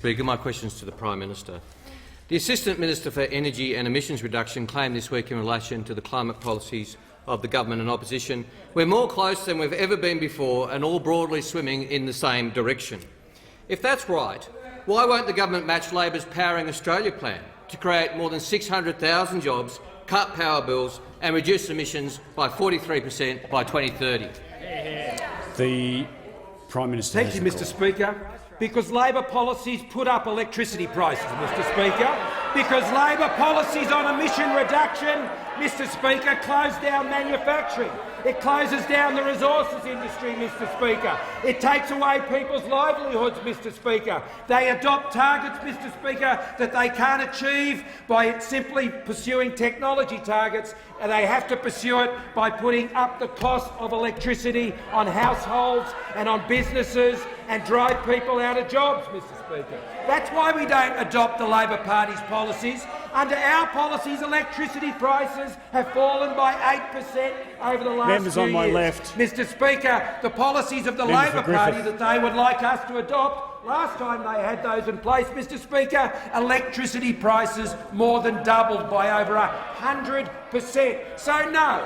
Speaker, my questions to the Prime Minister. The Assistant Minister for Energy and Emissions Reduction claimed this week in relation to the climate policies of the government and opposition, "We're more close than we've ever been before and all broadly swimming in the same direction." If that's right, why won't the government match Labor's Powering Australia plan to create more than 600,000 jobs, cut power bills and reduce emissions by 43% by 2030? The Prime Minister. Thank you, Mr. Speaker. Because Labor policies put up electricity prices, Mr. Speaker. Because Labor policies on emission reduction, Mr. Speaker, close down manufacturing. It closes down the resources industry, Mr. Speaker. It takes away people's livelihoods, Mr. Speaker. They adopt targets, Mr. Speaker, that they can't achieve by simply pursuing technology targets, and they have to pursue it by putting up the cost of electricity on households and on businesses and drive people out of jobs, Mr. Speaker. That's why we don't adopt the Labor Party's policies. Under our policies, electricity prices have fallen by 8% over the last Members 2 on my years. left. Mr. Speaker, the policies of the Labor Party that they would like us to adopt, last time they had those in place, Mr. Speaker, electricity prices more than doubled by over 100%. So no,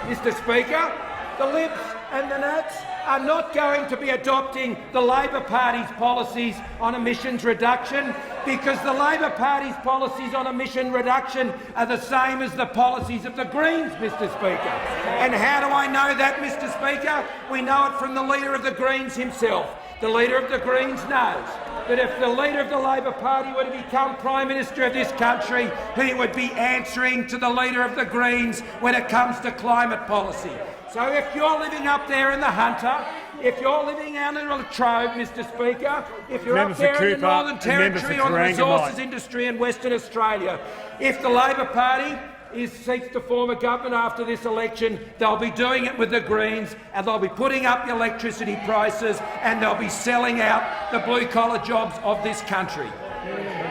Mr. Speaker, the Libs and the Nats are not going to be adopting the Labor Party's policies on emissions reduction, because the Labor Party's policies on emission reduction are the same as the policies of the Greens, Mr. Speaker. And how do I know that, Mr. Speaker? We know it from the Leader of the Greens himself. The Leader of the Greens knows that if the Leader of the Labor Party were to become Prime Minister of this country, he would be answering to the Leader of the Greens when it comes to climate policy. So if you're living up there in the Hunter, if you're living out in Latrobe, Mr. Speaker, if you're up there in the Northern Territory or the resources industry in Western Australia, if the Labor Party seeks to form a government after this election, they'll be doing it with the Greens, and they'll be putting up the electricity prices, and they'll be selling out the blue-collar jobs of this country.